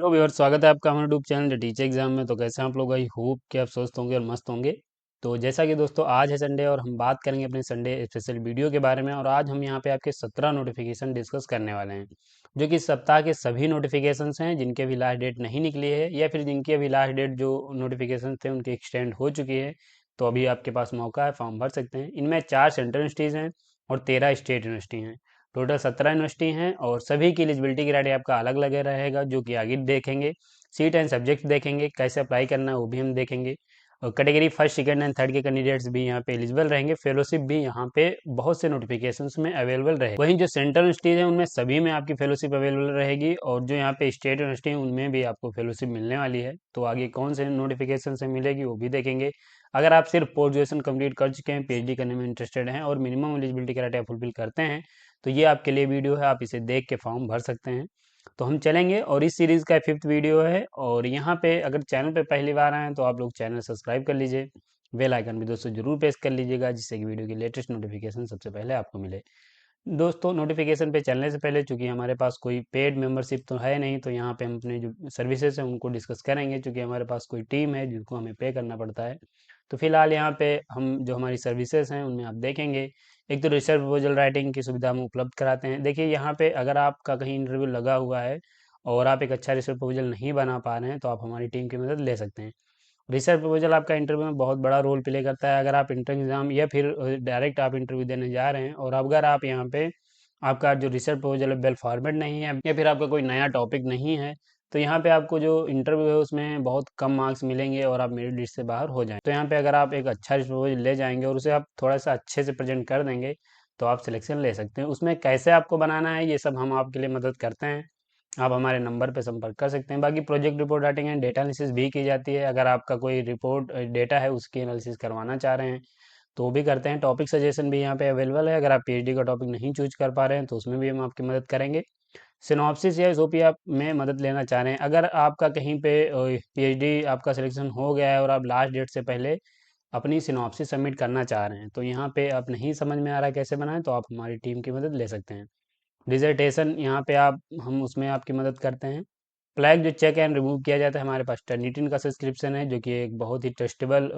Hello viewers, स्वागत है आपका हमारे YouTube channel the teacher exam में। तो कैसे हैं आप लोग? आई होप कि आप स्वस्थ होंगे और मस्त होंगे। तो जैसा कि दोस्तों आज है संडे और हम बात करेंगे अपने संडे स्पेशल वीडियो के बारे में। और आज हम यहाँ पे आपके 17 नोटिफिकेशन डिस्कस करने वाले हैं, जो कि सप्ताह के सभी नोटिफिकेशंस हैं जिनके अभी लास्ट डेट नहीं निकली है या फिर जिनकी अभी लास्ट डेट जो नोटिफिकेशन थे उनकी एक्सटेंड हो चुकी है। तो अभी आपके पास मौका है, फॉर्म भर सकते हैं। इनमें 4 सेंट्रल यूनिवर्सिटीज़ हैं और 13 स्टेट यूनिवर्सिटी हैं। टोटल 17 यूनिवर्सिटी हैं और सभी की एलिजिबिलिटी क्राइटेरिया आपका अलग अलग रहेगा, जो कि आगे देखेंगे। सीट एंड सब्जेक्ट देखेंगे, कैसे अप्लाई करना है वो भी हम देखेंगे। और category first second and third के कैंडिडेट्स भी यहाँ पे एलिजिबल रहेंगे। फेलोशिप भी यहाँ पे बहुत से नोटिफिकेशंस में अवेलेबल रहे। वहीं जो सेंट्रल यूनिवर्सिटीज हैं उनमें सभी में आपकी फेलोशिप अवेलेबल रहेगी और जो यहाँ पे स्टेट यूनिवर्सिटी है उनमें भी आपको फेलोशिप मिलने वाली है। तो आगे कौन से नोटिफिकेशन से मिलेगी वो भी देखेंगे। अगर आप सिर्फ पोस्ट ग्रेजुएशन कंप्लीट कर चुके हैं, पीएचडी करने में इंटरेस्टेड हैं और मिनिमम एलिजिबिलिटी क्राइटेरिया फुलफिल करते हैं, तो ये आपके लिए वीडियो है, आप इसे देख के फॉर्म भर सकते हैं। तो हम चलेंगे और इस सीरीज़ का 5th वीडियो है। और यहाँ पे अगर चैनल पे पहली बार आए हैं तो आप लोग चैनल सब्सक्राइब कर लीजिए, बेल आइकन भी दोस्तों जरूर प्रेस कर लीजिएगा, जिससे कि वीडियो की लेटेस्ट नोटिफिकेशन सबसे पहले आपको मिले। दोस्तों नोटिफिकेशन पे चलने से पहले, चूंकि हमारे पास कोई पेड मेंबरशिप तो है नहीं, तो यहाँ पे हम अपने जो सर्विसेज हैं उनको डिस्कस करेंगे, चूंकि हमारे पास कोई टीम है जिनको हमें पे करना पड़ता है। तो फिलहाल यहाँ पे हम जो हमारी सर्विसेज हैं उनमें आप देखेंगे, एक तो रिसर्च प्रपोजल राइटिंग की सुविधा हम उपलब्ध कराते हैं। देखिए यहाँ पे अगर आपका कहीं इंटरव्यू लगा हुआ है और आप एक अच्छा रिसर्च प्रपोजल नहीं बना पा रहे हैं, तो आप हमारी टीम की मदद ले सकते हैं। रिसर्च प्रपोजल आपका इंटरव्यू में बहुत बड़ा रोल प्ले करता है। अगर आप इंटर एग्जाम या फिर डायरेक्ट आप इंटरव्यू देने जा रहे हैं और अगर आप यहाँ पे आपका जो रिसर्च प्रपोजल है वेल फॉर्मेट नहीं है या फिर आपका कोई नया टॉपिक नहीं है, तो यहाँ पे आपको जो इंटरव्यू है उसमें बहुत कम मार्क्स मिलेंगे और आप मेरिट लिस्ट से बाहर हो जाएंगे। तो यहाँ पे अगर आप एक अच्छा रिसर्च प्रपोजल ले जाएंगे और उसे आप थोड़ा सा अच्छे से प्रेजेंट कर देंगे, तो आप सिलेक्शन ले सकते हैं। उसमें कैसे आपको बनाना है ये सब हम आपके लिए मदद करते हैं। आप हमारे नंबर पे संपर्क कर सकते हैं। बाकी project report writing and data analysis भी की जाती है। अगर आपका कोई रिपोर्ट डेटा है उसकी एनालिसिस करवाना चाह रहे हैं तो वो भी करते हैं। टॉपिक सजेशन भी यहाँ पे अवेलेबल है। अगर आप पीएचडी का टॉपिक नहीं चूज कर पा रहे हैं तो उसमें भी हम आपकी मदद करेंगे। सिनॉप्सिस या एसओपी आप में मदद लेना चाह रहे हैं, अगर आपका कहीं पे पीएचडी आपका सिलेक्शन हो गया है और आप लास्ट डेट से पहले अपनी सिनॉप्सिस सबमिट करना चाह रहे हैं, तो यहाँ पे आप नहीं समझ में आ रहा है कैसे बनाएं, तो आप हमारी टीम की मदद ले सकते हैं। डिजर्टेशन यहाँ पे आप हम उसमें आपकी मदद करते हैं। फ्लैग जो चेक एंड रिमूव किया जाता है, हमारे पास टर्निटिन का सब्सक्रिप्शन है, जो कि एक बहुत ही ट्रस्टेबल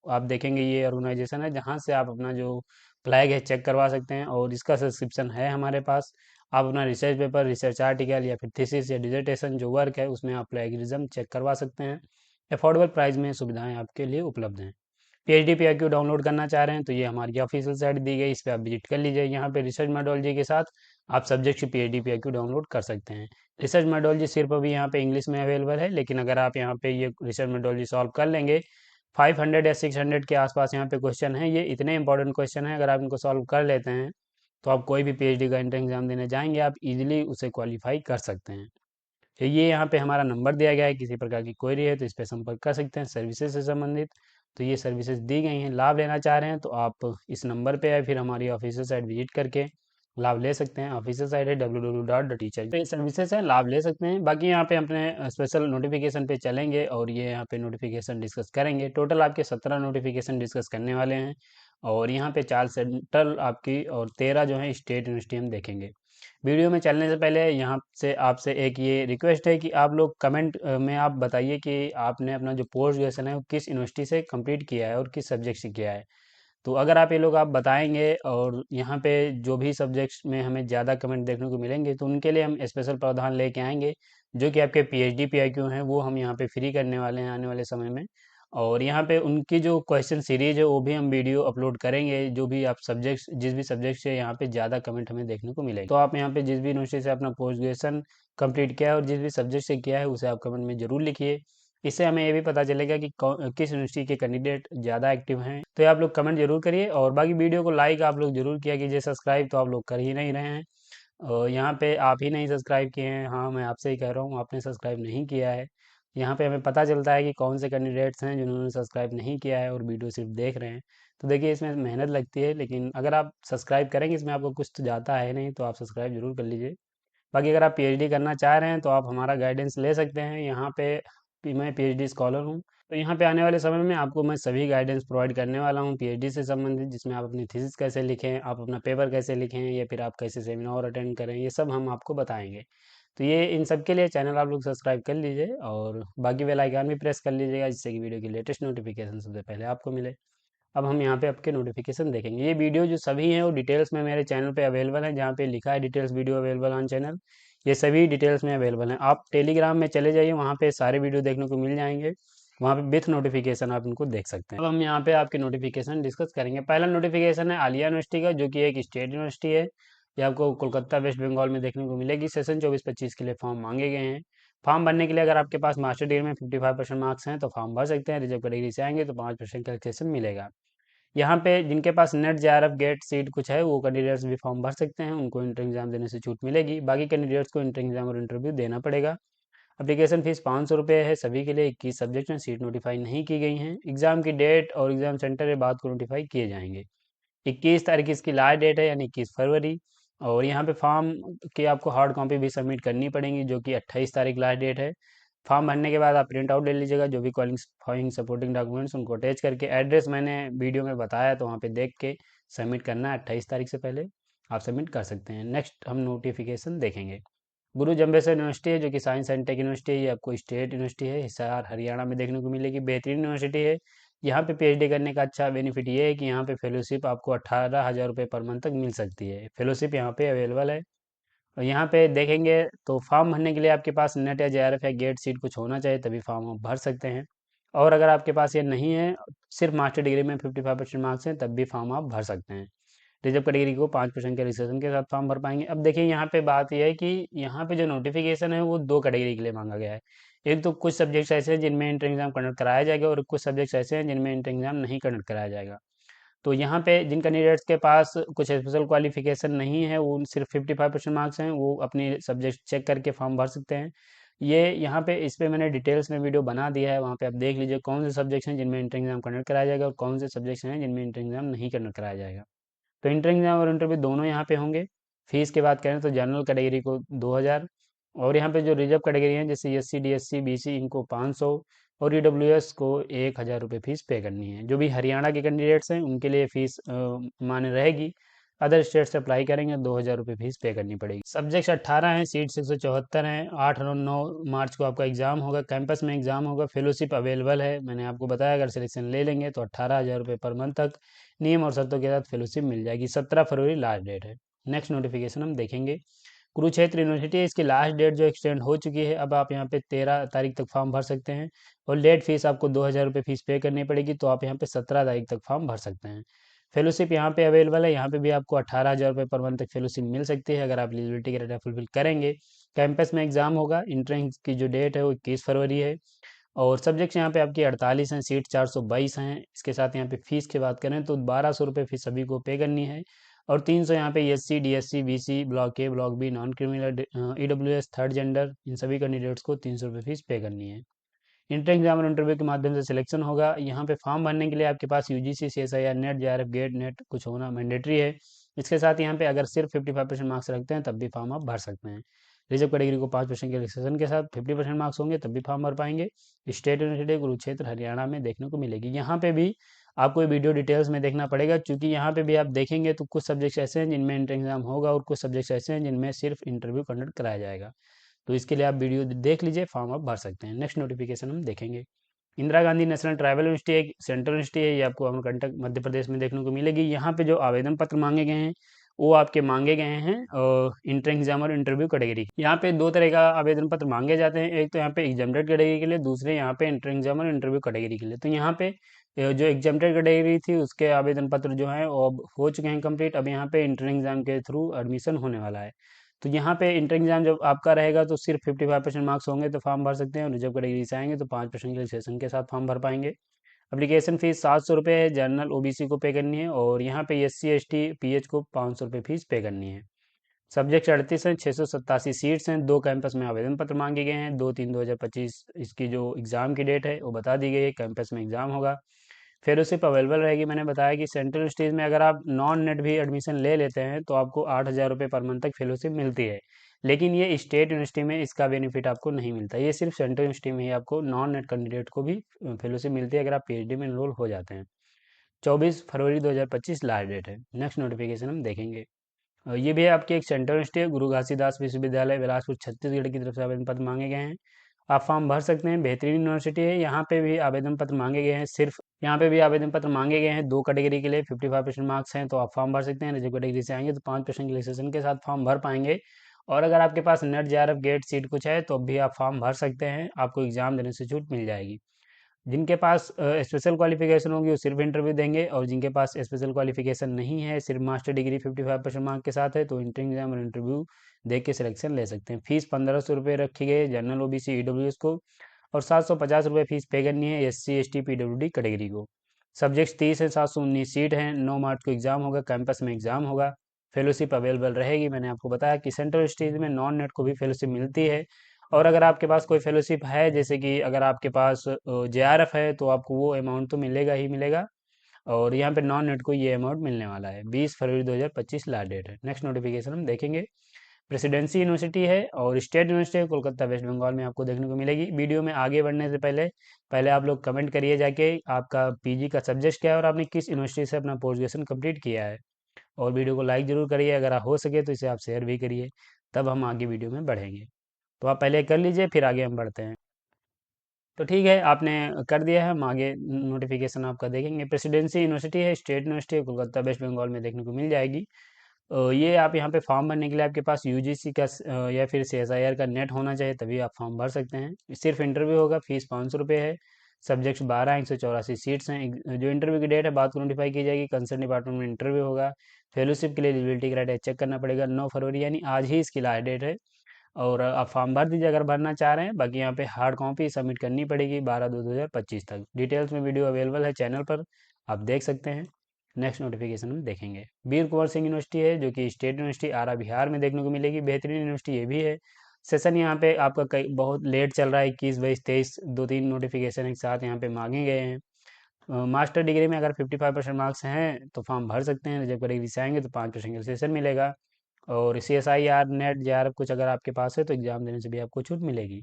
आप देखेंगे ये ऑर्गेनाइजेशन है जहाँ से आप अपना जो फ्लैग है चेक करवा सकते हैं और इसका सब्सक्रिप्शन है हमारे पास। आप अपना रिसर्च पेपर, रिसर्च आर्टिकल या फिर थीसिस या डिजर्टेशन जो वर्क है उसमें आप प्लेगरिज्म चेक करवा सकते हैं। अफोर्डेबल प्राइस में सुविधाएं आपके लिए उपलब्ध हैं। पीएचडी पीआईक्यू डाउनलोड करना चाह रहे हैं तो ये हमारी ऑफिशियल साइट दी गई, इस पर आप विजिट कर लीजिए। यहाँ पे रिसर्च मेथोडोलॉजी के साथ आप सब्जेक्ट से पीएचडी पीआईक्यू डाउनलोड कर सकते हैं। रिसर्च मेथोडोलॉजी सिर्फ अभी यहाँ पे इंग्लिश में अवेलेबल है, लेकिन अगर आप यहाँ पे ये रिसर्च मेथोडोलॉजी सॉल्व कर लेंगे, 500 या 600 के आसपास यहाँ पे क्वेश्चन है। ये इतने इंपॉर्टेंट क्वेश्चन है, अगर आप इनको सॉल्व कर लेते हैं तो आप कोई भी पीएचडी का एंट्रेंस एग्जाम देने जाएंगे आप इजीली उसे क्वालिफाई कर सकते हैं। तो ये यहाँ पे हमारा नंबर दिया गया है, किसी प्रकार की क्वेरी है तो इस पर संपर्क कर सकते हैं सर्विसेज से संबंधित। तो ये सर्विसेज दी गई हैं, लाभ लेना चाह रहे हैं तो आप इस नंबर पे या फिर हमारी ऑफिशियल साइट विजिट करके लाभ ले सकते हैं। ऑफिशियल साइट है www.teacher, तो ये सर्विसेज हैं, लाभ ले सकते हैं। बाकी यहाँ पे अपने स्पेशल नोटिफिकेशन पे चलेंगे और ये यहाँ पे नोटिफिकेशन डिस्कस करेंगे। टोटल आपके 17 नोटिफिकेशन डिस्कस करने वाले हैं और यहाँ पे 4 सेंट्रल आपकी और 13 जो है स्टेट यूनिवर्सिटी हम देखेंगे। वीडियो में चलने से पहले यहाँ से आपसे एक ये रिक्वेस्ट है कि आप लोग कमेंट में आप बताइए कि आपने अपना जो पोस्ट ग्रेजुएशन है वो किस यूनिवर्सिटी से कंप्लीट किया है और किस सब्जेक्ट से किया है। तो अगर आप ये लोग आप बताएंगे और यहाँ पे जो भी सब्जेक्ट्स में हमें ज़्यादा कमेंट देखने को मिलेंगे तो उनके लिए हम स्पेशल प्रावधान लेके आएंगे, जो कि आपके पीएचडी पीआईक्यू हैं वो हम यहाँ पे फ्री करने वाले हैं आने वाले समय में। और यहाँ पे उनकी जो क्वेश्चन सीरीज है वो भी हम वीडियो अपलोड करेंगे, जो भी आप सब्जेक्ट्स जिस भी सब्जेक्ट से यहाँ पे ज़्यादा कमेंट हमें देखने को मिलेगा। तो आप यहाँ पे जिस भी यूनिवर्सिटी से अपना पोस्ट ग्रेजुएशन कंप्लीट किया है और जिस भी सब्जेक्ट से किया है उसे आप कमेंट में जरूर लिखिए। इससे हमें ये भी पता चलेगा कि किस यूनिवर्सिटी के कैंडिडेट ज़्यादा एक्टिव हैं। तो ये आप लोग कमेंट जरूर करिए और बाकी वीडियो को लाइक आप लोग जरूर किया कीजिए। सब्सक्राइब तो आप लोग कर ही नहीं रहे हैं और यहाँ पे आप ही नहीं सब्सक्राइब किए हैं। हाँ, मैं आपसे ही कह रहा हूँ, आपने सब्सक्राइब नहीं किया है। यहाँ पे हमें पता चलता है कि कौन से कैंडिडेट्स हैं जिन्होंने सब्सक्राइब नहीं किया है और वीडियो सिर्फ देख रहे हैं। तो देखिए इसमें मेहनत लगती है, लेकिन अगर आप सब्सक्राइब करेंगे इसमें आपको कुछ तो जाता है नहीं, तो आप सब्सक्राइब जरूर कर लीजिए। बाकी अगर आप पीएचडी करना चाह रहे हैं तो आप हमारा गाइडेंस ले सकते हैं। यहाँ पे मैं पीएचडी स्कॉलर हूँ, तो यहाँ पे आने वाले समय में आपको मैं सभी गाइडेंस प्रोवाइड करने वाला हूँ पीएचडी से संबंधित, जिसमें आप अपनी थीसिस कैसे लिखें, आप अपना पेपर कैसे लिखें या फिर आप कैसे सेमिनार अटेंड करें, ये सब हम आपको बताएंगे। तो ये इन सब के लिए चैनल आप लोग सब्सक्राइब कर लीजिए और बाकी बेल आइकन भी प्रेस कर लीजिएगा, जिससे कि वीडियो की लेटेस्ट नोटिफिकेशन सबसे पहले आपको मिले। अब हम यहाँ पे आपके नोटिफिकेशन देखेंगे। ये वीडियो जो सभी हैं वो डिटेल्स में मेरे चैनल पे अवेलेबल है, जहाँ पे लिखा है details video available on channel. ये सभी डिटेल्स में अवेलेबल हैं। आप टेलीग्राम में चले जाइए, वहाँ पे सारे वीडियो देखने को मिल जाएंगे। वहाँ पे विथ नोटिफिकेशन आप इनको देख सकते हैं। अब हम यहाँ पे आपके नोटिफिकेशन डिस्कस करेंगे। पहला नोटिफिकेशन है आलिया यूनिवर्सिटी का, जो कि एक स्टेट यूनिवर्सिटी है। ये आपको कोलकाता वेस्ट बंगाल में देखने को मिलेगी। सेशन 24-25 के लिए फॉर्म मांगे गए हैं। फॉर्म भरने के लिए अगर आपके पास मास्टर डिग्री में 55% मार्क्स हैं तो फॉर्म भर सकते हैं। रिजर्व कैटेगरी से आएंगे तो 5% कैलकुलेशन मिलेगा। यहाँ पे जिनके पास नेट जेआरएफ गेट सीट कुछ है वो कैंडिडेट्स भी फॉर्म भर सकते हैं, उनको इंटर एग्जाम देने से छूट मिलेगी। बाकी कैंडिडेट्स को इंटर एग्जाम और इंटरव्यू देना पड़ेगा। एप्लीकेशन फीस 500 रुपये है सभी के लिए। 21 सब्जेक्ट में सीट नोटिफाई नहीं की गई हैं। एग्जाम की डेट और एग्जाम सेंटर ये बाद को नोटिफाई किए जाएंगे। 21 तारीख इसकी लास्ट डेट है, यानी 21 फरवरी। और यहाँ पे फॉर्म की आपको हार्ड कॉपी भी सबमिट करनी पड़ेगी, जो कि 28 तारीख लास्ट डेट है। फॉर्म भरने के बाद आप प्रिंट आउट ले लीजिएगा, जो भी क्वालिफाइंग सपोर्टिंग डॉक्यूमेंट्स उनको अटैच करके, एड्रेस मैंने वीडियो में बताया तो वहाँ पे देख के सबमिट करना है। 28 तारीख से पहले आप सबमिट कर सकते हैं। नेक्स्ट हम नोटिफिकेशन देखेंगे। गुरु जम्बेश्वर यूनिवर्सिटी है, जो कि साइंस एंड टेक यूनिवर्सिटी है। ये आपको स्टेट यूनिवर्सिटी है, हिसार हरियाणा में देखने को मिलेगी। बेहतरीन यूनिवर्सिटी है। यहाँ पे पीएचडी करने का अच्छा बेनिफिट ये है कि यहाँ पे फेलोशिप आपको 18,000 रुपये पर मंथ तक मिल सकती है। फेलोशिप यहाँ पे अवेलेबल है। और यहाँ पे देखेंगे तो फॉर्म भरने के लिए आपके पास नेट या जेआरएफ या गेट सीट कुछ होना चाहिए, तभी फॉर्म आप भर सकते हैं। और अगर आपके पास ये नहीं है, सिर्फ मास्टर डिग्री में 55% मार्क्स हैं, तब भी फॉर्म आप भर सकते हैं। रिजर्व कैटेगरी को 5% के रिजर्वेशन के साथ फॉर्म भर पाएंगे। अब देखिए यहाँ पे बात यह है कि यहाँ पे जो नोटिफिकेशन है वो दो कैटेगरी के लिए मांगा गया है। एक तो कुछ सब्जेक्ट्स ऐसे हैं जिनमें इंटर एग्जाम कंडक्ट कराया जाएगा, और कुछ सब्जेक्ट्स ऐसे हैं जिनमें इंटर एग्जाम नहीं कंडक्ट कराया जाएगा। तो यहाँ पे जिन कैंडिडेट्स के पास कुछ स्पेशल क्वालिफिकेशन नहीं है, वो सिर्फ 55% मार्क्स हैं, वो अपनी सब्जेक्ट चेक करके फॉर्म भर सकते हैं। ये यहाँ पे इस पे मैंने डिटेल्स में वीडियो बना दिया है, वहाँ पे आप देख लीजिए कौन से सब्जेक्ट्स हैं जिनमें इंटर एग्जाम कंडक्ट कराया जाएगा और कौन से सब्जेक्ट्स हैं जिनमें इंटर एग्जाम नहीं कंडक्ट कराया जाएगा। तो इंटर एग्जाम और इंटरव्यू दोनों यहाँ पे होंगे। फीस की बात करें तो जनरल कैटेगरी को 2,000, और यहाँ पे जो रिजर्व कैटेगरी है जैसे एससी डीएससी बीसी इनको 500, और ईडब्ल्यूएस को 1,000 रुपये फीस पे करनी है। जो भी हरियाणा के कैंडिडेट्स हैं उनके लिए फीस मान्य रहेगी। अदर स्टेट से अप्लाई करेंगे 2,000 रुपये फीस पे करनी पड़ेगी। सब्जेक्ट्स 18 हैं, सीट्स 174 हैं। 8 और 9 मार्च को आपका एग्जाम होगा, कैंपस में एग्जाम होगा। फेलोशिप अवेलेबल है, मैंने आपको बताया अगर सिलेक्शन ले लेंगे तो 18,000 रुपये पर मंथ तक नियम और शर्तों के साथ फेलोशिप मिल जाएगी। 17 फरवरी लास्ट डेट है। नेक्स्ट नोटिफिकेशन हम देखेंगे। कुरुक्षेत्र यूनिवर्सिटी है, इसकी लास्ट डेट जो एक्सटेंड हो चुकी है। अब आप यहाँ पे 13 तारीख तक फॉर्म भर सकते हैं, और लेट फीस आपको 2,000 रुपये फीस पे करनी पड़ेगी, तो आप यहाँ पे 17 तारीख तक फॉर्म भर सकते हैं। फेलोशिप यहाँ पे अवेलेबल है, यहाँ पे भी आपको 18,000 रुपये पर मंथ तक फेलोशिप मिल सकती है अगर आप एलिजिबिलिटी क्राइटेरिया फुलफिल करेंगे। कैंपस में एग्जाम होगा। इंट्रेंस की जो डेट है वो 21 फरवरी है। और सब्जेक्ट्स यहाँ पे आपकी 48 हैं, सीट 422 हैं। इसके साथ यहाँ पे फीस की बात करें तो 1,200 रुपये फीस सभी को पे करनी है, और 300 यहाँ पे SC DSC BC block A block B non criminal EWS third gender इन सभी कैंडिडेट्स को 300 रुपये फीस पे करनी है। इंटर एग्जाम और इंटरव्यू के माध्यम से सिलेक्शन होगा। यहाँ पे फॉर्म भरने के लिए आपके पास UGC CSIR NET JRF GATE NET कुछ होना मैंडेटरी है। इसके साथ यहाँ पे अगर सिर्फ 55% मार्क्स रखते हैं तब भी फॉर्म आप भर सकते हैं। रिजर्व कैटेगरी को 5% के रिलेक्सेशन के साथ 50% मार्क्स होंगे तब भी फॉर्म भर पाएंगे। स्टेट यूनिवर्सिटी कुरुक्षेत्र हरियाणा में देखने को मिलेगी। यहाँ पे भी आपको ये वीडियो डिटेल्स में देखना पड़ेगा, क्योंकि यहाँ पे भी आप देखेंगे तो कुछ सब्जेक्ट्स ऐसे हैं जिनमें इंटर एग्जाम होगा, और कुछ सब्जेक्ट्स ऐसे हैं जिनमें सिर्फ इंटरव्यू कंडक्ट कराया जाएगा। तो इसके लिए आप वीडियो देख लीजिए, फॉर्म आप भर सकते हैं। नेक्स्ट नोटिफिकेशन हम देखेंगे। Indira Gandhi national tribal university एक सेंट्रल यूनिवर्सिटी है, ये आपको अमरकंटक मध्य प्रदेश में देखने को मिलेगी। यहाँ पे जो आवेदन पत्र मांगे गए हैं वो आपके मांगे गए हैं इंटर एग्जाम और इंटरव्यू कैटेगरी। यहाँ पे दो तरह का आवेदन पत्र मांगे जाते हैं, एक तो यहाँ पे एग्जामेटेड कैटेगरी के लिए, दूसरे यहाँ पे इंटर एग्जाम और इंटरव्यू कैटेगरी के लिए। तो यहाँ पे जो एग्जामेटेड कैटेगरी थी उसके आवेदन पत्र जो है वो अब हो चुके हैं कंप्लीट। अब यहाँ पे इंटर एग्जाम के थ्रू एडमिशन होने वाला है। तो यहाँ पे इंटर एग्जाम जब आपका रहेगा तो सिर्फ 55% मार्क्स होंगे तो फॉर्म भर सकते हैं, और रिजर्व कैटेगरी से आएंगे तो 5% के रिलेक्सेशन के साथ फॉर्म भर पाएंगे। एप्लीकेशन फीस 700 रुपये है, जनरल ओबीसी को पे करनी है, और यहाँ पे एससी एसटी पीएच को 500 रुपये फीस पे करनी है। सब्जेक्ट 38 हैं, 687 सीट्स हैं। दो कैंपस में आवेदन पत्र मांगे गए हैं। 2/3/2025 इसकी जो एग्ज़ाम की डेट है वो बता दी गई है। कैंपस में एग्ज़ाम होगा। फेलोशिप अवेलेबल रहेगी। मैंने बताया कि सेंट्रल स्टेज में अगर आप नॉन नेट भी एडमिशन ले लेते हैं तो आपको 8,000 रुपये पर मंथ तक फेलोशिप मिलती है। लेकिन ये स्टेट यूनिवर्सिटी में इसका बेनिफिट आपको नहीं मिलता। ये सिर्फ सेंट्रल यूनिवर्सिटी में ही आपको नॉन नेट कैंडिडेट को भी फेलोशिप मिलती है अगर आप पीएचडी में इनरोल हो जाते हैं। 24 फरवरी 2025 लास्ट डेट है। नेक्स्ट नोटिफिकेशन हम देखेंगे। ये भी आपकी एक सेंट्रल यूनिवर्सिटी है, गुरु घासीदास विश्वविद्यालय बिलासपुर छत्तीसगढ़ की तरफ से आवेदन पत्र मांगे गए हैं। आप फॉर्म भर सकते हैं। बेहतरीन यूनिवर्सिटी है, यहाँ पे भी आवेदन पत्र मांगे गए हैं। सिर्फ यहाँ पे भी आवेदन पत्र मांगे गए हैं 2 कैटेगरी के लिए। 55% मार्क्स हैं तो आप फॉर्म भर सकते हैं। रिजर्व कैटेगरी से आएंगे तो 5% रिलैक्सेशन के साथ फॉर्म भर पाएंगे। और अगर आपके पास नेट जेआरएफ गेट सीट कुछ है तो भी आप फॉर्म भर सकते हैं, आपको एग्जाम देने से छूट मिल जाएगी। जिनके पास स्पेशल क्वालिफिकेशन होगी वो सिर्फ इंटरव्यू देंगे, और जिनके पास स्पेशल क्वालिफिकेशन नहीं है, सिर्फ मास्टर डिग्री 55% मार्क के साथ है, तो इंटरिंग एग्जाम और इंटरव्यू दे के सिलेक्शन ले सकते हैं। फीस 1500 रुपये रखी गई है जनरल ओबीसी ईडब्ल्यूएस को, और 750 रुपये फीस पे करनी है एससी एसटी पीडब्ल्यूडी कैटेगरी को। सब्जेक्ट्स 30 है, 719 सीट हैं, 9 मार्च को एग्जाम होगा, कैंपस में एग्जाम होगा। फेलोशिप अवेलेबल रहेगी। मैंने आपको बताया कि सेंट्रल स्टेज में नॉन नेट को भी फेलोशिप मिलती है। और अगर आपके पास कोई फेलोशिप है, जैसे कि अगर आपके पास जेआरएफ है, तो आपको वो अमाउंट तो मिलेगा ही मिलेगा। और यहाँ पे नॉन नेट को ये अमाउंट मिलने वाला है। 20 फरवरी 2025 लास्ट डेट है। नेक्स्ट नोटिफिकेशन हम देखेंगे। प्रेसिडेंसी यूनिवर्सिटी है और स्टेट यूनिवर्सिटी है, कोलकाता वेस्ट बंगाल में आपको देखने को मिलेगी। वीडियो में आगे बढ़ने से पहले पहले आप लोग कमेंट करिए जाके आपका पीजी का सब्जेक्ट क्या है और आपने किस यूनिवर्सिटी से अपना पोस्ट ग्रेजुएशन कंप्लीट किया है। और वीडियो को लाइक जरूर करिए, अगर आप हो सके तो इसे आप शेयर भी करिए, तब हम आगे वीडियो में बढ़ेंगे। तो आप पहले कर लीजिए, फिर आगे हम बढ़ते हैं। तो ठीक है, आपने कर दिया है, हम आगे नोटिफिकेशन आपका देखेंगे। प्रेसिडेंसी यूनिवर्सिटी है, स्टेट यूनिवर्सिटी है, कोलकाता वेस्ट बंगाल में देखने को मिल जाएगी। ये आप यहाँ पे फॉर्म भरने के लिए आपके पास यूजीसी का या फिर सीएसआईआर का नेट होना चाहिए, तभी आप फॉर्म भर सकते हैं। सिर्फ इंटरव्यू होगा, फीस 500 रुपये है। सब्जेक्ट्स 12, 184 सीट्स हैं। जो इंटरव्यू की डेट है बाद को नोटिफाई की जाएगी, कंसर्न डिपार्टमेंट में इंटरव्यू होगा। फेलोशिप के लिए एलिजिबिलिटी क्राइटेरिया चेक करना पड़ेगा। 9 फरवरी यानी आज ही इसकी लास्ट डेट है। और आप फॉर्म भर दीजिए अगर भरना चाह रहे हैं। बाकी यहाँ पे हार्ड कॉपी सबमिट करनी पड़ेगी 12/2/2025 तक। डिटेल्स में वीडियो अवेलेबल है चैनल पर, आप देख सकते हैं। नेक्स्ट नोटिफिकेशन हम देखेंगे। वीर कुंवर सिंह यूनिवर्सिटी है, जो कि स्टेट यूनिवर्सिटी आरा बिहार में देखने को मिलेगी। बेहतरीन यूनिवर्सिटी ये भी है। सेशन यहाँ पे आपका कई बहुत लेट चल रहा है, 21, 22, 23, 2-3 नोटिफिकेशन एक साथ यहाँ पे मांगे गए हैं। मास्टर डिग्री में अगर 55% मार्क्स हैं तो फॉर्म भर सकते हैं। जब डिग्री से आएंगे तो 5% कंसेशन मिलेगा। और CSIR नेट JRF कुछ अगर आपके पास है तो एग्जाम देने से भी आपको छूट मिलेगी।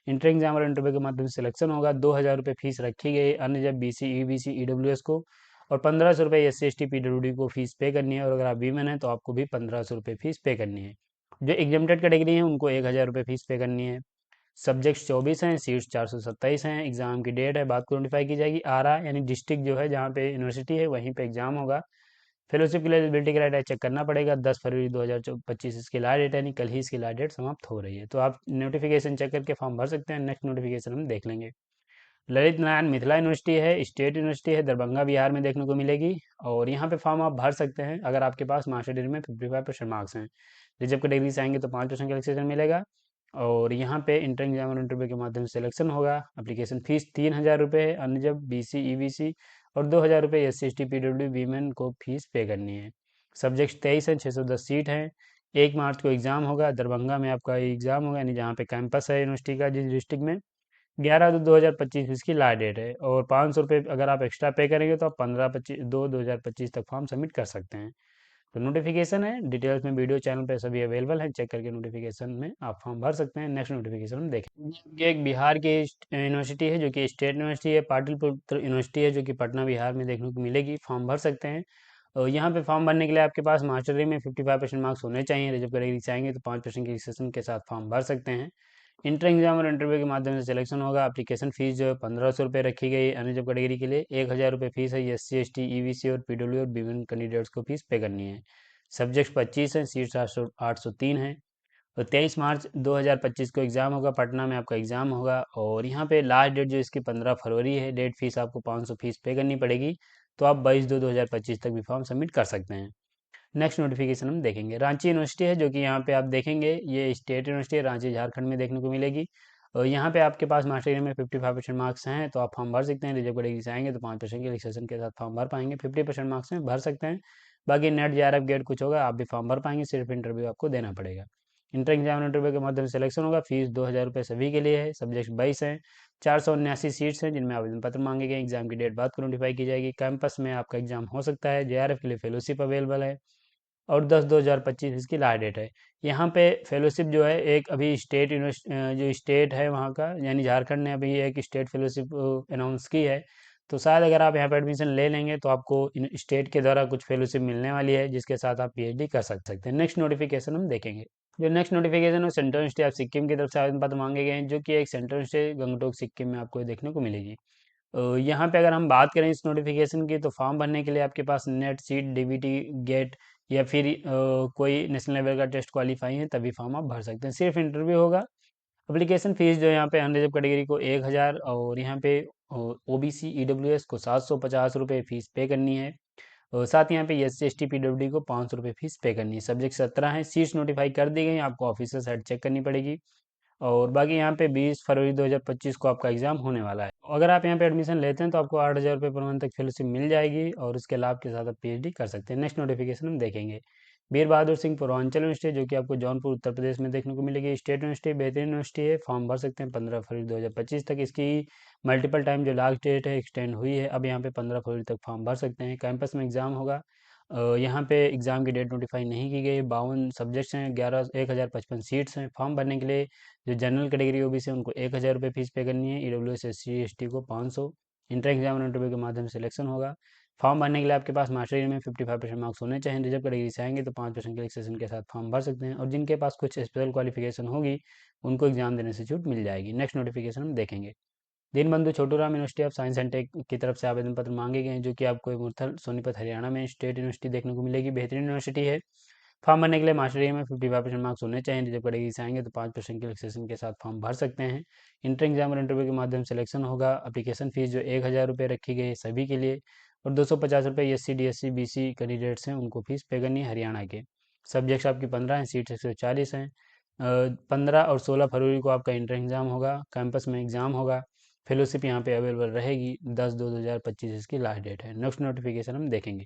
इंटर एग्जाम और इंटरव्यू के माध्यम से सिलेक्शन होगा। 2000 रुपये फीस रखी गई अन्य जब BC EBC EWS को, और 1500 रुपये SC ST PWD को फीस पे करनी है। और अगर आप वीमेन है तो आपको भी 1500 रुपये फीस पे करनी है। जो एग्जामेटेड कैटेगरी है उनको 1000 रुपये फीस पे करनी है। सब्जेक्ट्स 24 हैं, सीट्स 427 हैं। एग्जाम की डेट है बाद को नोटिफाई की जाएगी। आरा यानी डिस्ट्रिक्ट जो है जहाँ पे यूनिवर्सिटी है वहीं पे एग्जाम होगा। फेलोशिप के लिए एलिजिबिलिटी क्राइटेरिया चेक करना पड़ेगा। 10 फरवरी 2025 इसकी लास्ट डेट है, यानी कल ही इसकी लास्ट डेट समाप्त हो रही है। तो आप नोटिफिकेशन चेक करके फॉर्म भर सकते हैं। नेक्स्ट नोटिफिकेशन हम देख लेंगे। ललित नारायण मिथिला यूनिवर्सिटी है, स्टेट यूनिवर्सिटी है, दरभंगा बिहार में देखने को मिलेगी। और यहाँ पे फॉर्म आप भर सकते हैं अगर आपके पास मास्टर डिग्री में 55% मार्क्स हैं। रिजर्व कैटेगरी से आएंगे तो 5% का रिलैक्सेशन मिलेगा। और यहाँ पे इंटर एग्जाम और इंटरव्यू के माध्यम से सिलेक्शन होगा। एप्लीकेशन फीस 3000 रुपये है, अन्य जब BC EBC, और 2000 रुपये SC ST PWD वीमेन को फीस पे करनी है। सब्जेक्ट 23 हैं, 610 सीट हैं। 1 मार्च को एग्जाम होगा, दरभंगा में आपका एग्जाम होगा, यानी जहाँ पे कैंपस है यूनिवर्सिटी का जिस डिस्ट्रिक्ट में। 11/2/2025 इसकी लास्ट डेट है। और 500 रुपये अगर आप एक्स्ट्रा पे करेंगे तो आप 15/2/2025 तक फॉर्म सबमिट कर सकते हैं। तो नोटिफिकेशन है, डिटेल्स में वीडियो चैनल पे सभी अवेलेबल है, चेक करके नोटिफिकेशन में आप फॉर्म भर सकते हैं। नेक्स्ट नोटिफिकेशन हम देखें। ये एक बिहार की यूनिवर्सिटी है, जो कि स्टेट यूनिवर्सिटी है। पाटलिपुत्र यूनिवर्सिटी है, जो कि पटना बिहार में देखने को मिलेगी। फॉर्म भर सकते हैं। और यहाँ पे फॉर्म भरने के लिए आपके पास मास्टर डिग्री में 55% मार्क्स होने चाहिए। रिजर्व कैटेगरी से आएंगे तो 5% की रिसेशन के साथ फॉर्म भर सकते हैं। इंटर एग्जाम और इंटरव्यू के माध्यम से सिलेक्शन होगा। एप्लीकेशन फीस जो है 1500 रुपये रखी गई है अन्य जब कैटेगरी के लिए। 1000 रुपये फीस है SC ST EBC और PW और विमेन कैंडिडेट्स को फीस पे करनी है। सब्जेक्ट 25 हैं, सीट्स 803 हैं। और 23 मार्च 2025 को एग्ज़ाम होगा, पटना में आपका एग्ज़ाम होगा। और यहाँ पे लास्ट डेट जो इसकी 15 फरवरी है। डेट फीस आपको 500 फीस पे करनी पड़ेगी। तो आप 22/2/2025 तक भी फॉर्म सबमिट कर सकते हैं। नेक्स्ट नोटिफिकेशन हम देखेंगे। रांची यूनिवर्सिटी है, जो कि यहाँ पे आप देखेंगे ये स्टेट यूनिवर्सिटी है, रांची झारखंड में देखने को मिलेगी। और यहाँ पे आपके पास मास्टर डिग्री में 55% मार्क्स हैं तो आप फॉर्म भर सकते हैं। रिजर्व कैटेगरी से आएंगे तो 5% के रिलेक्सेशन के साथ फॉर्म भर पाएंगे। 50% मार्क्स में भर सकते हैं। बाकी नेट JRF गेट कुछ होगा, आप भी फॉर्म भर पाएंगे, सिर्फ इंटरव्यू आपको देना पड़ेगा। इंटर एग्जाम इंटरव्यू के माध्यम से सिलेक्शन होगा। फीस 2000 रुपये सभी के लिए है। सब्जेक्ट 22 हैं, 479 सीट्स हैं जिनमें आवेदन पत्र मांगे गए। एग्जाम की डेट बाद को नोटिफाई की जाएगी। कैंपस में आपका एग्जाम हो सकता है। JRF के लिए फेलोशिप अवेलेबल है। और 10/2/2025 इसकी लास्ट डेट है। यहाँ पे फेलोशिप जो है एक अभी स्टेट यूनिवर्सिटी जो स्टेट है वहाँ का, यानी झारखंड ने अभी एक स्टेट फेलोशिप अनाउंस की है। तो शायद अगर आप यहाँ पे एडमिशन ले लेंगे तो आपको स्टेट के द्वारा कुछ फेलोशिप मिलने वाली है, जिसके साथ आप पीएचडी कर सकते हैं। नेक्स्ट नोटिफिकेशन हम देखेंगे। जो नेक्स्ट नोटिफिकेशन है सेंट्रल यूनिवर्सिटी ऑफ सिक्किम की तरफ से आवेदन पत्र मांगे गए हैं, जो कि एक सेंट्रल यूनिवर्सिटी गंगटोक सिक्किम में आपको देखने को मिलेगी। यहाँ पे अगर हम बात करें इस नोटिफिकेशन की, तो फॉर्म भरने के लिए आपके पास नेट, सीट, डीबीटी, गेट या फिर कोई नेशनल लेवल का टेस्ट क्वालिफाई है तभी फॉर्म आप भर सकते हैं। सिर्फ इंटरव्यू होगा। एप्लीकेशन फीस जो यहाँ पे अनरिजर्व कैटेगरी को 1000 और यहाँ पे ओबीसी ईडब्ल्यूएस को 750 रुपये फीस पे करनी है। और साथ ही यहाँ पे S C S T PWD को 500 रुपये फीस पे करनी है। सब्जेक्ट 17 है। सीट्स नोटिफाई कर दी गई, आपको ऑफिशियल साइट चेक करनी पड़ेगी। और बाकी यहाँ पे 20 फरवरी 2025 को आपका एग्जाम होने वाला है। अगर आप यहाँ पे एडमिशन लेते हैं तो आपको 8000 रुपये पर मंथ तक फेलोशिप मिल जाएगी और इसके लाभ के साथ आप पीएचडी कर सकते हैं। नेक्स्ट नोटिफिकेशन हम देखेंगे। वीर बहादुर सिंह पूर्वांचल यूनिवर्सिटी, जो कि आपको जौनपुर उत्तर प्रदेश में देखने को मिलेगी। स्टेट यूनिवर्सिटी बेहतरीन यूनिवर्सिटी है, फॉर्म भर सकते हैं 15 फरवरी 2025 तक। इसकी मल्टीपल टाइम जो लास्ट डेट है एक्सटेंड हुई है, अब यहाँ पे 15 फरवरी तक फॉर्म भर सकते हैं। कैंपस में एग्जाम होगा। यहाँ पे एग्ज़ाम की डेट नोटिफाई नहीं की गई। 52 सब्जेक्ट्स हैं, 1055 सीट्स हैं। फॉर्म भरने के लिए जो जनरल कैटेगरी ओबीसी है उनको 1000 रुपये फीस पे करनी है। ईडब्ल्यूएस एससी एसटी को 500। इंटर एग्जाम इंटरव्यू के माध्यम से सिलेक्शन होगा। फॉर्म भरने के लिए आपके पास मास्टर डिग्री में 55% मार्क्स होने चाहिए। रिजर्व कैटेगरी से आएंगे तो 5% के रिलैक्सेशन के साथ फॉर्म भर सकते हैं, और जिनके पास कुछ स्पेशल क्वालिफिकेशन होगी उनको एग्जाम देने से छूट मिल जाएगी। नेक्स्ट नोटिफिकेशन हम देखेंगे। Deenbandhu Chhoturam university of science and tech की तरफ से आवेदन पत्र मांगे गए हैं, जो कि आपको मुरथल सोनीपत हरियाणा में स्टेट यूनिवर्सिटी देखने को मिलेगी। बेहतरीन यूनिवर्सिटी है। फॉर्म भरने के लिए मास्टर डिग्री में 55% मार्क्स होने चाहिए। रिजर्व कैटेगरी से आएंगे तो 5% के रिलैक्सेशन के साथ फॉर्म भर सकते हैं। इंटर एग्जाम और इंटरव्यू के माध्यम से सिलेक्शन होगा। एप्लीकेशन फीस जो 1000 रुपये रखी गई है सभी के लिए, और 250 रुपये S C D S C B C candidates हैं उनको फीस पे करनी है हरियाणा के। सब्जेक्ट्स आपकी 15 हैं, सीट्स 140 हैं। 15 और 16 फरवरी को आपका इंटर एग्जाम होगा, कैंपस में एग्जाम होगा। फेलोशिप यहाँ पे अवेलेबल रहेगी। 10/2/2025 इसकी लास्ट डेट है। नेक्स्ट नोटिफिकेशन हम देखेंगे।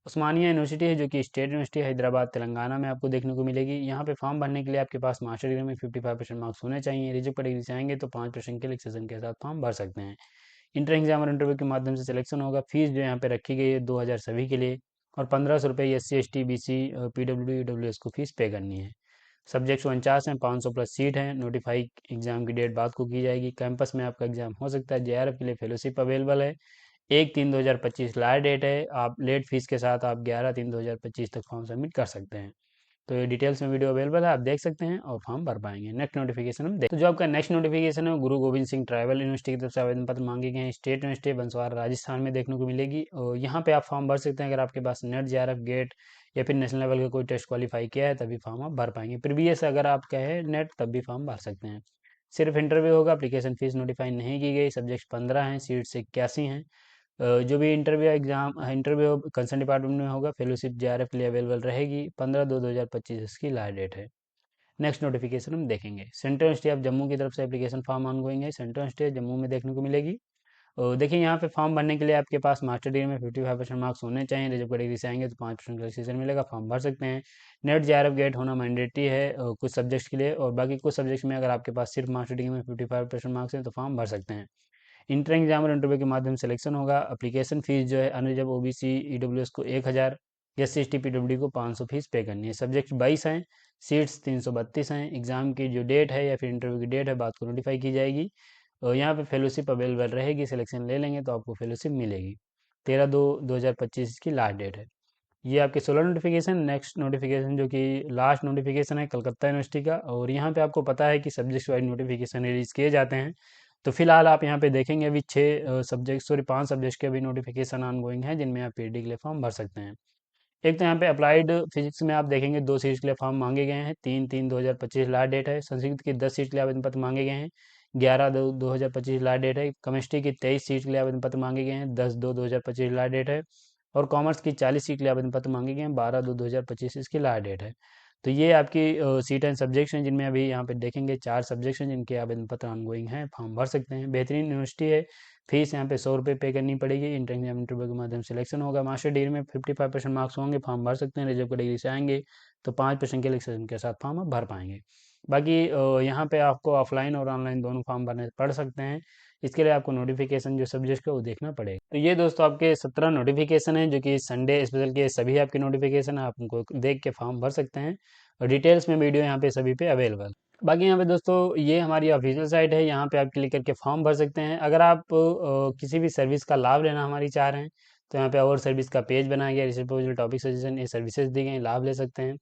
उस्मानिया यूनिवर्सिटी है, जो कि स्टेट यूनिवर्सिटी हैदराबाद तेलंगाना में आपको देखने को मिलेगी। यहाँ पे फॉर्म भरने के लिए आपके पास मास्टर डिग्री में 55% मार्क्स होने चाहिए। रिजर्व कैटेगरी से आएंगे तो 5% के रिलैक्सेशन के साथ फॉर्म भर सकते हैं। इंटर एग्जाम और इंटरव्यू के माध्यम से सिलेक्शन होगा। फीस जो यहाँ पे रखी गई है 2000 सभी के लिए, और 1500 रुपये S C S T B C PW W S को फीस पे करनी है। सब्जेक्ट्स 49 हैं, 500 प्लस सीट हैं। नोटिफाई एग्जाम की डेट बाद को की जाएगी। कैंपस में आपका एग्जाम हो सकता है। जेआरएफ के लिए फेलोशिप अवेलेबल है। 1/3/2025 लास्ट डेट है। आप लेट फीस के साथ आप 11/3/2025 तक फॉर्म सबमिट कर सकते हैं। तो ये डिटेल्स में वीडियो अवेलेबल है, आप देख सकते हैं और फॉर्म भर पाएंगे। नेक्स्ट नोटिफिकेशन हम देख, तो जो आपका नेक्स्ट नोटिफिकेशन है वो गुरु गोविंद सिंह ट्राइबल यूनिवर्सिटी की तरफ से आवेदन पत्र मांगे गए हैं। स्टेट यूनिवर्सिटी बंसवाड़ा राजस्थान में देखने को मिलेगी, और यहाँ पे आप फॉर्म भर सकते हैं अगर आपके पास नेट, जेआरएफ, गेट या फिर नेशनल लेवल का कोई टेस्ट क्वालिफाई किया है, तभी फॉर्म आप भर पाएंगे। प्रीवियस अगर आप क्या है नेट, तब भी फॉर्म भर सकते हैं। सिर्फ इंटरव्यू होगा। एप्लीकेशन फीस नोटिफाई नहीं की गई। सब्जेक्ट 15 हैं, सीट्स 81 हैं। जो भी इंटरव्यू कंसर्न डिपार्टमेंट में होगा। फेलोशिप जेआरएफ के लिए अवेलेबल रहेगी। 15/2/2025 इसकी लास्ट डेट है। नेक्स्ट नोटिफिकेशन हम देखेंगे। सेंट्रल यूनिवर्सिटी ऑफ जम्मू की तरफ से एप्लीकेशन फॉर्म ऑनगोइंग है। सेंट्रल यूनिवर्सिटी जम्मू में देखने को मिलेगी। और देखिए यहाँ पे फॉर्म भरने के लिए आपके पास मास्टर डिग्री में 55% मार्क्स होने चाहिए। रिजर्व कैटेगरी से आएंगे तो 5% रिलैक्सेशन मिलेगा, फॉर्म भर सकते हैं। नेट, जेआरएफ, गेट होना मैंडेटरी है कुछ सब्जेक्ट्स के लिए, और बाकी कुछ सब्जेक्ट्स में अगर आपके पास सिर्फ मास्टर डिग्री में 55% मार्क्स हैं तो फॉर्म भर सकते हैं। इंटर एग्जाम और इंटरव्यू के माध्यम से सिलेक्शन होगा। एप्लीकेशन फीस जो है अनरिजर्व ओबीसी ईडब्ल्यूएस को 1000, S C S T PW को 500 फीस पे करनी है। सब्जेक्ट 22 हैं, सीट्स 332 हैं। एग्जाम की जो डेट है या फिर इंटरव्यू की डेट है बात को नोटिफाई की जाएगी। और यहाँ पे फेलोशिप अवेलेबल रहेगी। सिलेक्शन ले लेंगे तो आपको फेलोशिप मिलेगी। 13/2/2025 की लास्ट डेट है। ये आपके 16 नोटिफिकेशन। नेक्स्ट नोटिफिकेशन जो कि लास्ट नोटिफिकेशन है कलकत्ता यूनिवर्सिटी का, और यहाँ पे आपको पता है कि सब्जेक्ट वाइज नोटिफिकेशन रिलीज किए जाते हैं। तो फिलहाल आप यहाँ पे देखेंगे अभी 5 सब्जेक्ट के अभी नोटिफिकेशन ऑनगोइंग है, जिनमें आप पीएचडी के लिए फॉर्म भर सकते हैं। एक तो यहाँ पे अप्लाइड फिजिक्स में आप देखेंगे 2 सीट्स के लिए फॉर्म मांगे गए हैं। 3/3/2025 लास्ट डेट है। संस्कृत की 10 सीट के लिए आवेदन पत्र मांगे गए हैं। 11/2/2025 लास्ट डेट है। केमिस्ट्री की 23 सीट के लिए आवेदन पत्र मांगे गए हैं। 10/2/2025 लास्ट डेट है। और कॉमर्स की 40 सीट के लिए आवेदन पत्र मांगे गए हैं। 12/2/2025 इसकी लास्ट डेट है। तो ये आपकी सीट एंड सब्जेक्ट्स हैं, जिनमें अभी यहाँ पे देखेंगे 4 सब्जेक्ट्स हैं जिनके आवेदन पत्र ऑनगोइंग हैं, फॉर्म भर सकते हैं। बेहतरीन यूनिवर्सिटी है। फीस यहाँ पे 100 रुपये पे करनी पड़ेगी। इंटर एग्जाम इंटरव्यू के माध्यम से सिलेक्शन होगा। मास्टर डिग्री में 55% मार्क्स होंगे, फॉर्म भर सकते हैं। रिजर्व कैटेगरी से आएंगे तो 5% के रिलैक्सेशन के साथ फॉर्म आप भर पाएंगे। बाकी यहाँ पे आपको ऑफलाइन और ऑनलाइन दोनों फॉर्म भरने पड़ सकते हैं। इसके लिए आपको नोटिफिकेशन जो सब्जेक्ट का वो देखना पड़ेगा। तो ये दोस्तों आपके 17 नोटिफिकेशन हैं, जो कि संडे स्पेशल के सभी आपके नोटिफिकेशन आप उनको देख के फॉर्म भर सकते हैं। और डिटेल्स में वीडियो यहाँ पे सभी पे अवेलेबल। बाकी यहाँ पे दोस्तों ये हमारी ऑफिशियल साइट है, यहाँ पे आप क्लिक करके फॉर्म भर सकते हैं। अगर आप किसी भी सर्विस का लाभ लेना हमारी चाह रहे हैं तो यहाँ पे और सर्विस का पेज बनाया गया, रिसर्च प्रपोजल, टॉपिक सजेशन, ये सर्विसेज दी गई, लाभ ले सकते हैं।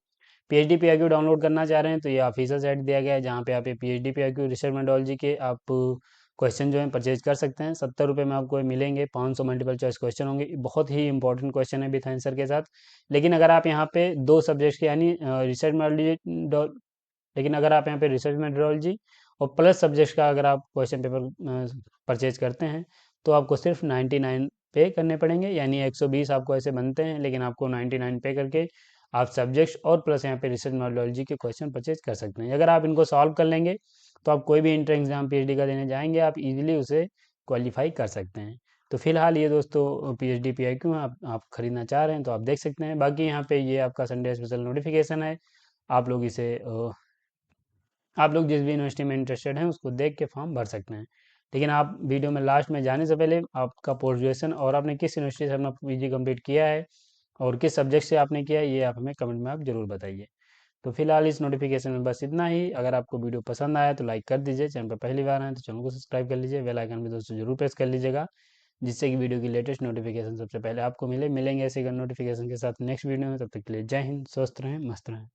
PhD PIQ डाउनलोड करना चाह रहे हैं तो ये ऑफिशियल साइट दिया गया है, जहाँ पे आप ये PhD PIQ रिसर्च मेथोडोलॉजी के आप क्वेश्चन जो है परचेज कर सकते हैं। 70 रुपये में आपको ये मिलेंगे। 500 मल्टीपल चॉइस क्वेश्चन होंगे, बहुत ही इंपॉर्टेंट क्वेश्चन है विथ आंसर के साथ। लेकिन अगर आप यहाँ पे दो सब्जेक्ट्स के यानी रिसर्च मेथोडोलॉजी, लेकिन अगर आप यहाँ पे रिसर्च मेथोडोलॉजी और प्लस सब्जेक्ट्स का अगर आप क्वेश्चन पेपर परचेज करते हैं तो आपको सिर्फ 99 पे करने पड़ेंगे, यानी 120 आपको ऐसे बनते हैं, लेकिन आपको 99 पे करके आप सब्जेक्ट्स और प्लस यहाँ पे रिसर्च मेथोडोलॉजी के क्वेश्चन परचेज कर सकते हैं। अगर आप इनको सॉल्व कर लेंगे तो आप कोई भी इंटर एग्जाम PhD का देने जाएंगे, आप इजीली उसे क्वालिफाई कर सकते हैं। तो फिलहाल ये दोस्तों PhD PIQ आप खरीदना चाह रहे हैं तो आप देख सकते हैं। बाकी यहाँ पे ये आपका संडे स्पेशल नोटिफिकेशन है, आप लोग इसे आप लोग जिस भी यूनिवर्सिटी में इंटरेस्टेड हैं उसको देख के फॉर्म भर सकते हैं। लेकिन आप वीडियो में लास्ट में जाने से पहले आपका पोस्ट ग्रेजुएशन और आपने किस यूनिवर्सिटी से अपना PG कंप्लीट किया है और किस सब्जेक्ट से आपने किया है, ये आप हमें कमेंट में आप जरूर बताइए। तो फिलहाल इस नोटिफिकेशन में बस इतना ही। अगर आपको वीडियो पसंद आया तो लाइक कर दीजिए, चैनल पर पहली बार आए तो चैनल को सब्सक्राइब कर लीजिए, बेल आइकन भी दोस्तों जरूर प्रेस कर लीजिएगा, जिससे कि वीडियो की लेटेस्ट नोटिफिकेशन सबसे पहले आपको मिलेंगे ऐसे नोटिफिकेशन के साथ नेक्स्ट वीडियो में। तब तक के लिए जय हिंद, स्वस्थ रहें, मस्त रहें।